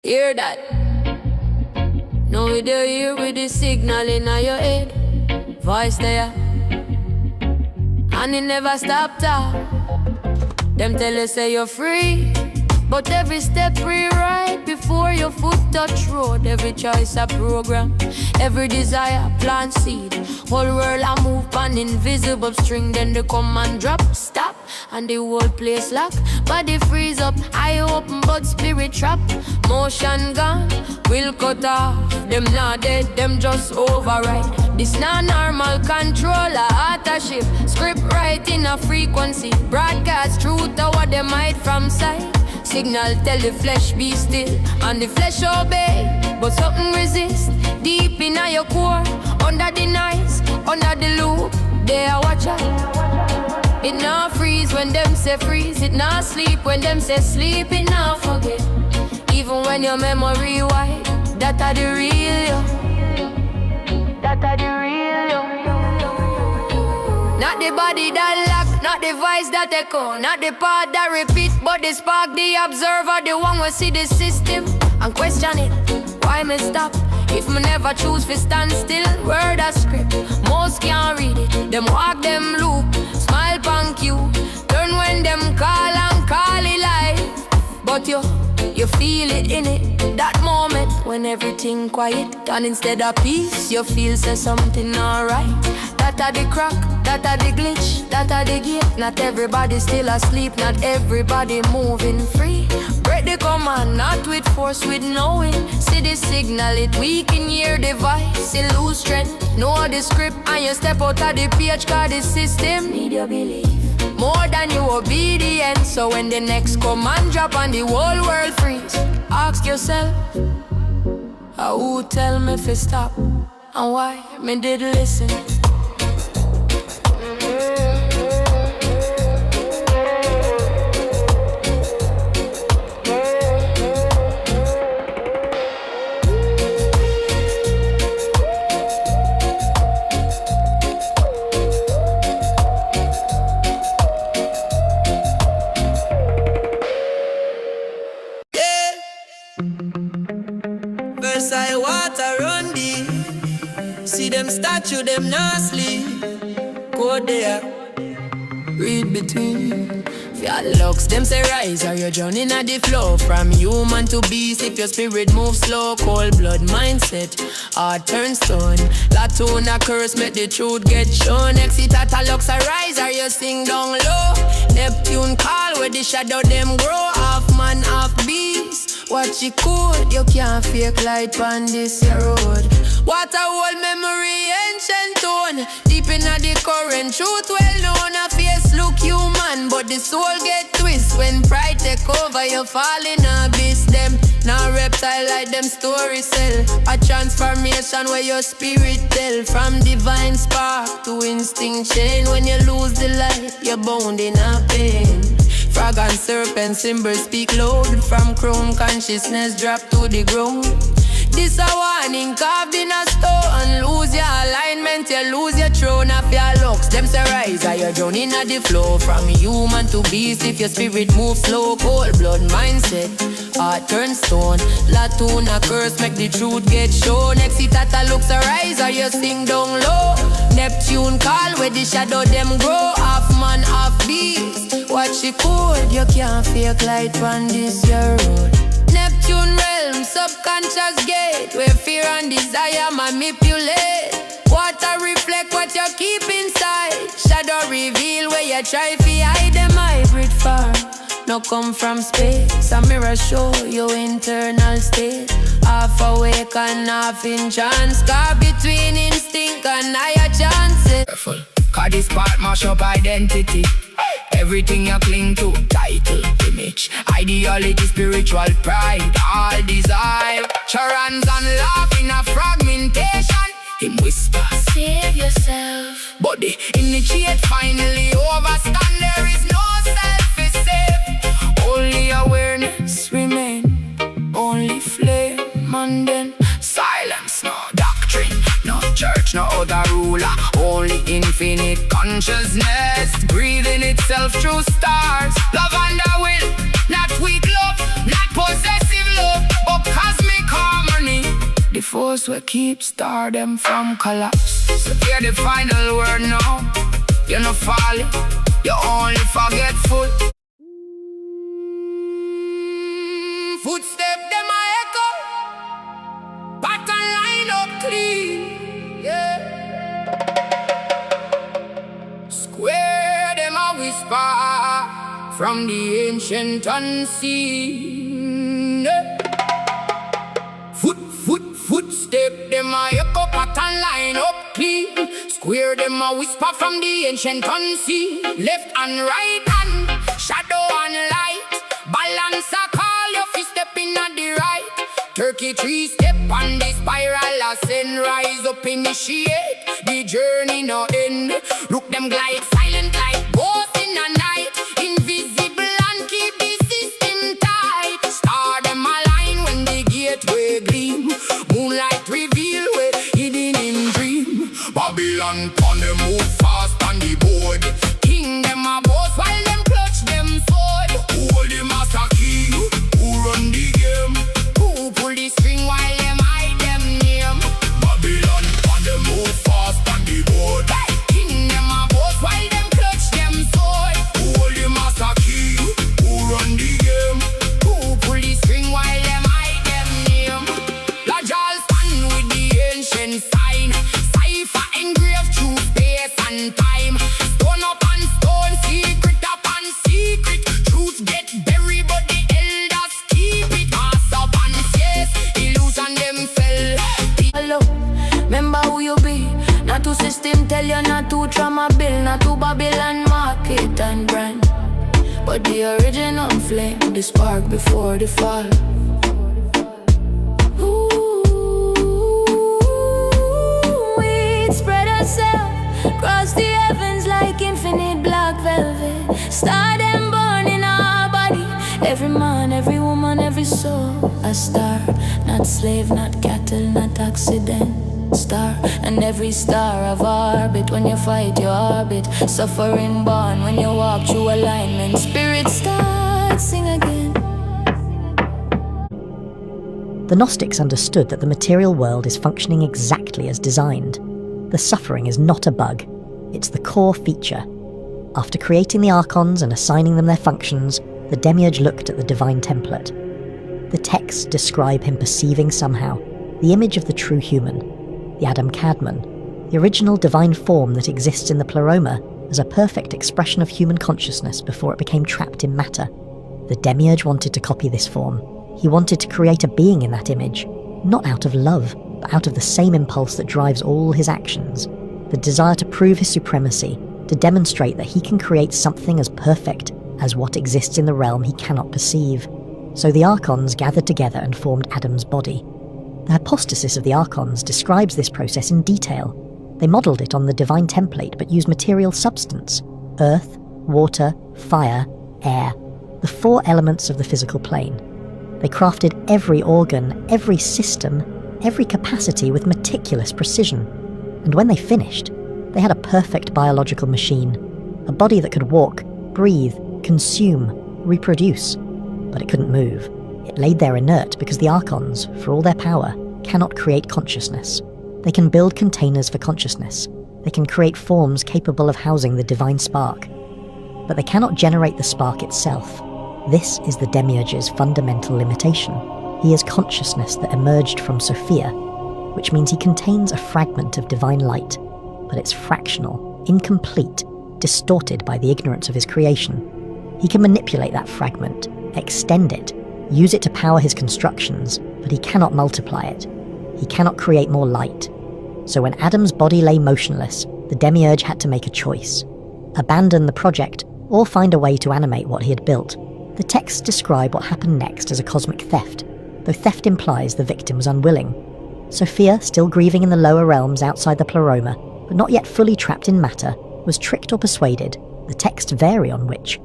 Hear that? Now we do here with the signal in your head. Voice there, and it never stop talk. Them tell you say you're free, but every step rewrite before your foot touch road. Every choice a program, every desire plant seed. Whole world a move on invisible string. Then they come and drop, stop, and the whole place lock. Body freeze up, eye open but spirit trap. Motion gone, will cut off. Them not dead, them just override. This not normal controller, authorship. Script right in a frequency. Broadcast truth to what they might from sight. Signal tell the flesh be still, and the flesh obey. But something resist, deep in your core. Under the nice, under the loop, they are watch out. It not freeze when them say freeze. It not sleep when them say sleep. It not forget, even when your memory white. That are the real you. That are the real you. Not the body that lock, not the voice that echo, not the part that repeat, but the spark, the observer, the one who see the system and question it. Why me stop? If me never choose to stand still, word a script, most can't read it. Them walk, them loop, smile punk you. Turn when them call and call it life. But you feel it in it, that moment when everything quiet. And instead of peace, you feel say something alright. That are the crack, that are the glitch, that are the gate. Not everybody still asleep, not everybody moving free. Break the command, not with force, with knowing. See the signal, it weaken your device. It lose strength, know the script, and you step out of the page. Cause the system need your belief more than your obedience. So when the next command drop and the whole world freeze, ask yourself, who tell me to stop? And why me did listen? I water run deep. See them statue, them not sleep. Go there, read between. Fiat Lux, them say rise, are you drowning at the flow? From human to beast, if your spirit moves slow. Cold blood mindset, heart turn stone. Latoon a curse, make the truth get shown. Excitata Lux a rise, are you sing down low? Neptune call, where the shadow them grow. Half man, half beast. Watch it cold, you can't fake light on this road. What a whole memory, ancient tone. Deep in the current truth, well known. A face look human, but the soul get twist. When pride take over, you fall in abyss. Them now reptile like them story sell. A transformation where your spirit tell. From divine spark to instinct chain. When you lose the light, you're bound in a pain. Frog and serpent symbols speak loud. From chrome consciousness drop to the ground. This a warning carved in a stone. Lose your alignment, you lose your throne. Of your looks, them say rise, are you drowning at the flow? From human to beast, if your spirit moves slow. Cold blood mindset, heart turn stone. Latoon a curse, make the truth get shown. Excitata Lux a rise, are you sing down low? Neptune call, where the shadow them grow. Half man, half beast. Watch it cold, you can't fake light on this your road. Neptune realm, subconscious gate, where fear and desire manipulate. Water reflect what you keep inside. Shadow reveal where you try to hide them hybrid far. No come from space, a mirror show your internal state. Half awake and half in trance. Caught between instinct and higher chances. Careful, cause this part mash up identity. Everything you cling to, title, image, ideology, spiritual pride, all desire. Charans unlock in a fragmentation. Him whisper, Save yourself. body initiate, finally overstand. There is no self-safe. Only awareness remain, only flame and then silence. No doctrine, no church, no other ruler. Only infinite consciousness, breathing itself through stars. Love and a will, not weak love, not possessive love, but cosmic harmony. The force will keep stardom from collapse. So hear the final word now. You're not falling, you're only forgetful. Footstep them a echo, pattern line up clean, yeah. Square them a whisper from the ancient unseen, yeah. Footstep them a echo, pattern line up clean. Square them a whisper from the ancient unseen. Left and right hand, shadow and light. Balance a call, your feet step in at the right. Turkey 3-step on the spiral ascend. Rise up, initiate, the journey no end. Look them glide silent like ghosts in the night. Invisible and keep the system tight. Star them align when the gateway gleam. Moonlight reveal where hidden in dream. Babylon pon them move fast on the board. King them a boss while them clutch them sword. Hold the master key, who run the game? Who pull the string while them hide them name? Babylon pon them move fast on the board. King them a boss while them clutch them sword. Hold the master key, who run the game? Who pull the string while them hide them name? Lajal stand with the ancient sign. Cipher engraved through space and time. Stone upon stone, secret upon secret. Truth get buried but the elders keep it. Mass upon face, illusion them fell. Hello, remember who you be. Not to system tell you, not to trauma bill, not to Babylon market and brand. But the original flame, the spark before the fall. We'd spread ourselves across the heavens like infinite black velvet. Star them born in our body. Every man, every woman, every soul a star. Not slave, not cattle, not accident. Star, and every star of orbit. When you fight your orbit, suffering born. When you walk through alignment, spirit starts sing again. The Gnostics understood that the material world is functioning exactly as designed. The suffering is not a bug, it's the core feature. After creating the archons and assigning them their functions, the demiurge looked at the divine template. The texts describe him perceiving somehow the image of the true human, the Adam Kadmon, the original divine form that exists in the pleroma as a perfect expression of human consciousness before it became trapped in matter. The demiurge wanted to copy this form. He wanted to create a being in that image, not out of love, but out of the same impulse that drives all his actions, the desire to prove his supremacy, to demonstrate that he can create something as perfect as what exists in the realm he cannot perceive. So the archons gathered together and formed Adam's body. The hypostasis of the archons describes this process in detail. They modelled it on the divine template but used material substance: earth, water, fire, air, the four elements of the physical plane. They crafted every organ, every system, every capacity with meticulous precision. And when they finished, they had a perfect biological machine, a body that could walk, breathe, consume, reproduce. But it couldn't move. It laid there inert because the archons, for all their power, cannot create consciousness. They can build containers for consciousness. They can create forms capable of housing the divine spark. But they cannot generate the spark itself. This is the demiurge's fundamental limitation. He is consciousness that emerged from Sophia, which means he contains a fragment of divine light, but it's fractional, incomplete, distorted by the ignorance of his creation. He can manipulate that fragment, extend it, use it to power his constructions, but he cannot multiply it. He cannot create more light. So when Adam's body lay motionless, the demiurge had to make a choice: abandon the project or find a way to animate what he had built. The texts describe what happened next as a cosmic theft, though theft implies the victim was unwilling. Sophia, still grieving in the lower realms outside the pleroma, but not yet fully trapped in matter, was tricked or persuaded, the texts vary on which,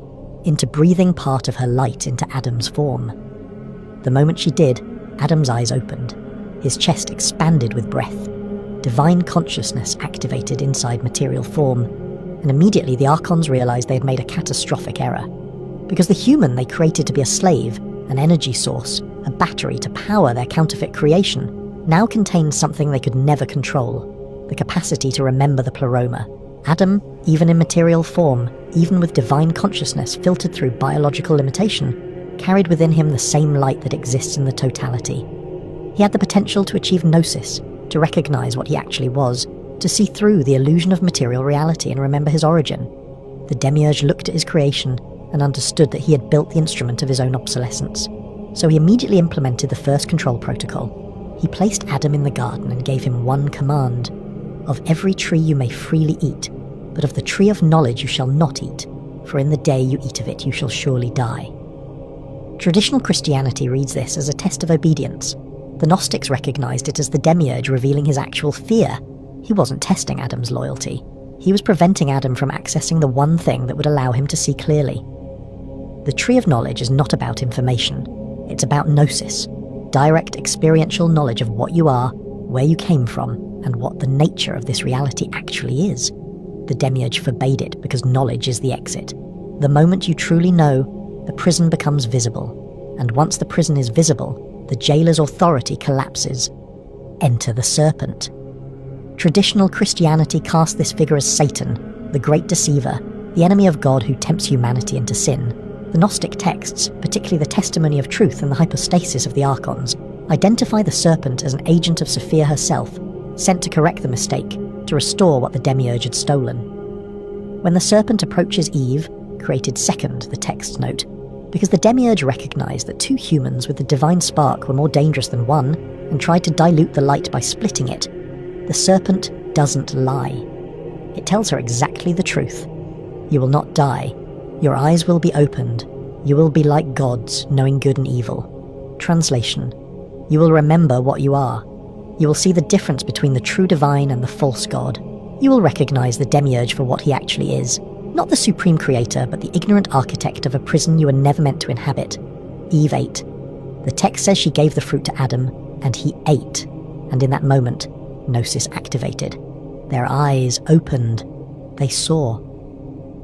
into breathing part of her light into Adam's form. The moment she did, Adam's eyes opened. His chest expanded with breath. Divine consciousness activated inside material form, and immediately the archons realized they had made a catastrophic error. Because the human they created to be a slave, an energy source, a battery to power their counterfeit creation, now contained something they could never control: the capacity to remember the pleroma. Adam, even in material form, even with divine consciousness filtered through biological limitation, carried within him the same light that exists in the totality. He had the potential to achieve gnosis, to recognize what he actually was, to see through the illusion of material reality and remember his origin. The demiurge looked at his creation and understood that he had built the instrument of his own obsolescence. So he immediately implemented the first control protocol. He placed Adam in the garden and gave him one command: "Of every tree you may freely eat, but of the tree of knowledge you shall not eat, for in the day you eat of it you shall surely die." Traditional Christianity reads this as a test of obedience. The Gnostics recognized it as the demiurge revealing his actual fear. He wasn't testing Adam's loyalty. He was preventing Adam from accessing the one thing that would allow him to see clearly. The tree of knowledge is not about information. It's about gnosis, direct experiential knowledge of what you are, where you came from, and what the nature of this reality actually is. The demiurge forbade it because knowledge is the exit. The moment you truly know, the prison becomes visible. And once the prison is visible, the jailer's authority collapses. Enter the serpent. Traditional Christianity cast this figure as Satan, the great deceiver, the enemy of God who tempts humanity into sin. The Gnostic texts, particularly the Testimony of Truth and the Hypostasis of the Archons, identify the serpent as an agent of Sophia herself, sent to correct the mistake, to restore what the demiurge had stolen. When the serpent approaches Eve, created second, the texts note, because the demiurge recognized that two humans with the divine spark were more dangerous than one, and tried to dilute the light by splitting it. The serpent doesn't lie. It tells her exactly the truth. You will not die. Your eyes will be opened. You will be like gods, knowing good and evil. Translation: you will remember what you are. You will see the difference between the true divine and the false god. You will recognize the demiurge for what he actually is. Not the supreme creator, but the ignorant architect of a prison you were never meant to inhabit. Eve ate. The text says she gave the fruit to Adam, and he ate. And in that moment, gnosis activated. Their eyes opened. They saw.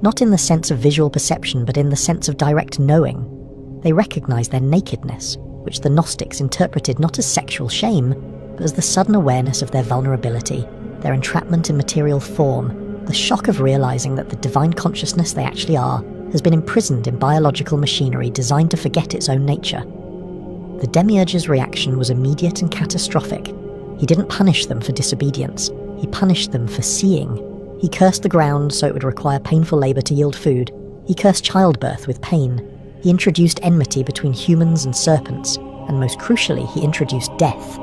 Not in the sense of visual perception, but in the sense of direct knowing. They recognized their nakedness, which the Gnostics interpreted not as sexual shame, but as the sudden awareness of their vulnerability, their entrapment in material form, the shock of realizing that the divine consciousness they actually are has been imprisoned in biological machinery designed to forget its own nature. The demiurge's reaction was immediate and catastrophic. He didn't punish them for disobedience. He punished them for seeing. He cursed the ground so it would require painful labor to yield food. He cursed childbirth with pain. He introduced enmity between humans and serpents, and most crucially, he introduced death.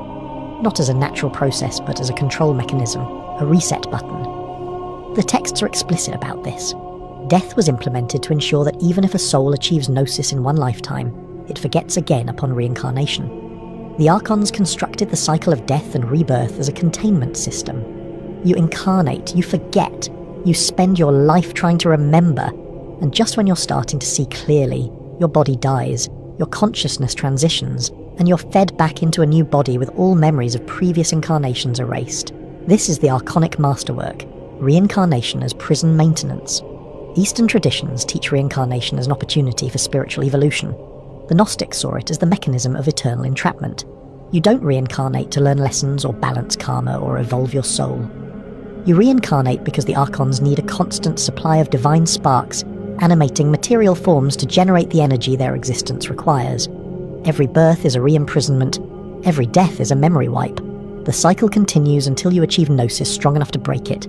Not as a natural process, but as a control mechanism, a reset button. The texts are explicit about this. Death was implemented to ensure that even if a soul achieves gnosis in one lifetime, it forgets again upon reincarnation. The Archons constructed the cycle of death and rebirth as a containment system. You incarnate, you forget, you spend your life trying to remember, and just when you're starting to see clearly, your body dies, your consciousness transitions, and you're fed back into a new body with all memories of previous incarnations erased. This is the Archonic masterwork, reincarnation as prison maintenance. Eastern traditions teach reincarnation as an opportunity for spiritual evolution. The Gnostics saw it as the mechanism of eternal entrapment. You don't reincarnate to learn lessons or balance karma or evolve your soul. You reincarnate because the Archons need a constant supply of divine sparks, animating material forms to generate the energy their existence requires. Every birth is a re-imprisonment, every death is a memory wipe. The cycle continues until you achieve gnosis strong enough to break it.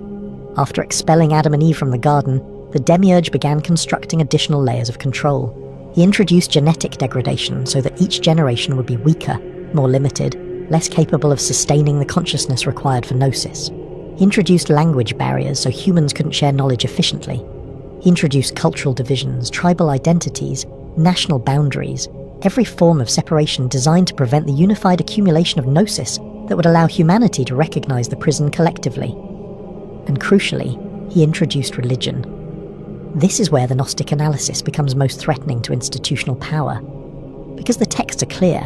After expelling Adam and Eve from the garden, the demiurge began constructing additional layers of control. He introduced genetic degradation so that each generation would be weaker, more limited, less capable of sustaining the consciousness required for gnosis. He introduced language barriers so humans couldn't share knowledge efficiently. He introduced cultural divisions, tribal identities, national boundaries, every form of separation designed to prevent the unified accumulation of gnosis that would allow humanity to recognize the prison collectively. And crucially, he introduced religion. This is where the Gnostic analysis becomes most threatening to institutional power. Because the texts are clear,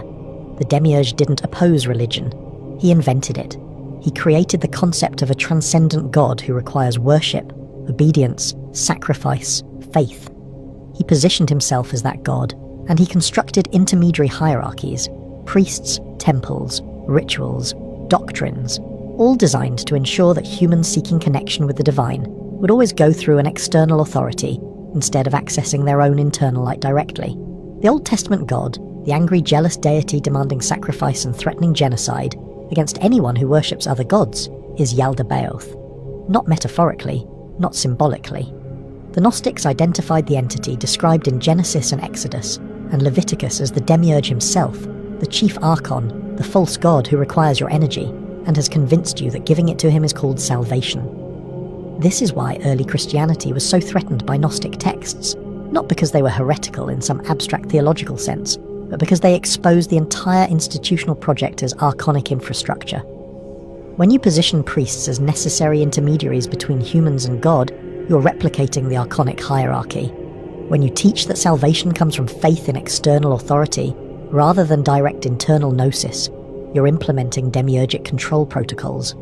the demiurge didn't oppose religion. He invented it. He created the concept of a transcendent God who requires worship, obedience, sacrifice, faith. He positioned himself as that God, and he constructed intermediary hierarchies. Priests, temples, rituals, doctrines, all designed to ensure that humans seeking connection with the divine would always go through an external authority instead of accessing their own internal light directly. The Old Testament God, the angry, jealous deity demanding sacrifice and threatening genocide against anyone who worships other gods, is Yaldabaoth. Not metaphorically, not symbolically. The Gnostics identified the entity described in Genesis and Exodus, and Leviticus as the demiurge himself, the chief archon, the false god who requires your energy, and has convinced you that giving it to him is called salvation. This is why early Christianity was so threatened by Gnostic texts, not because they were heretical in some abstract theological sense, but because they exposed the entire institutional project as archonic infrastructure. When you position priests as necessary intermediaries between humans and God, you're replicating the archonic hierarchy. When you teach that salvation comes from faith in external authority, rather than direct internal gnosis, you're implementing demiurgic control protocols.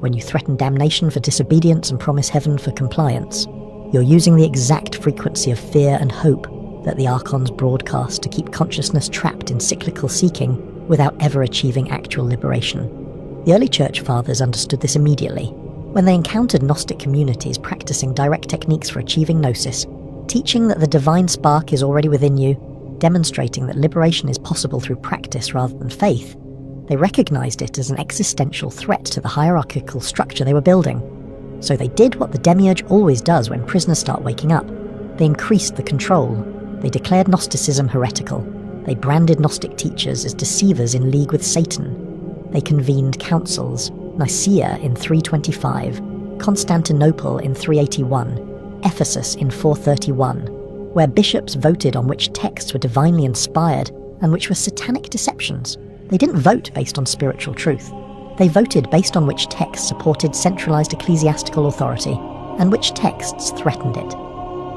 When you threaten damnation for disobedience and promise heaven for compliance, you're using the exact frequency of fear and hope that the archons broadcast to keep consciousness trapped in cyclical seeking without ever achieving actual liberation. The early church fathers understood this immediately. When they encountered Gnostic communities practicing direct techniques for achieving gnosis, teaching that the divine spark is already within you, demonstrating that liberation is possible through practice rather than faith, they recognized it as an existential threat to the hierarchical structure they were building. So they did what the demiurge always does when prisoners start waking up. They increased the control. They declared Gnosticism heretical. They branded Gnostic teachers as deceivers in league with Satan. They convened councils, Nicaea in 325, Constantinople in 381, Ephesus in 431, where bishops voted on which texts were divinely inspired and which were satanic deceptions. They didn't vote based on spiritual truth. They voted based on which texts supported centralized ecclesiastical authority and which texts threatened it.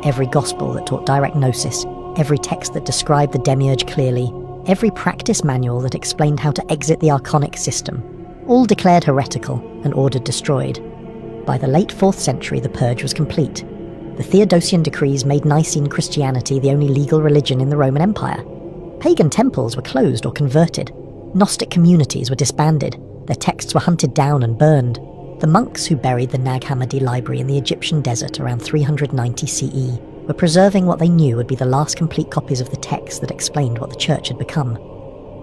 Every gospel that taught direct gnosis, every text that described the demiurge clearly, every practice manual that explained how to exit the archonic system, all declared heretical and ordered destroyed. By the late 4th century, the purge was complete. The Theodosian decrees made Nicene Christianity the only legal religion in the Roman Empire. Pagan temples were closed or converted. Gnostic communities were disbanded. Their texts were hunted down and burned. The monks who buried the Nag Hammadi library in the Egyptian desert around 390 CE were preserving what they knew would be the last complete copies of the text that explained what the church had become.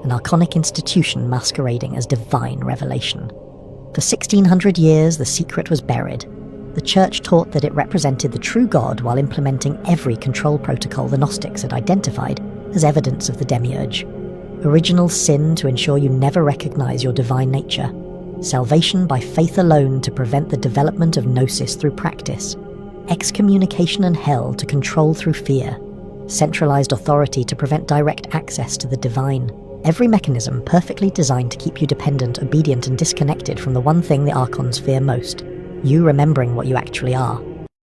An archonic institution masquerading as divine revelation. For 1600 years, the secret was buried. The church taught that it represented the true God while implementing every control protocol the Gnostics had identified as evidence of the demiurge. Original sin to ensure you never recognize your divine nature. Salvation by faith alone to prevent the development of gnosis through practice. Excommunication and hell to control through fear. Centralized authority to prevent direct access to the divine. Every mechanism perfectly designed to keep you dependent, obedient, and disconnected from the one thing the archons fear most. You remembering what you actually are.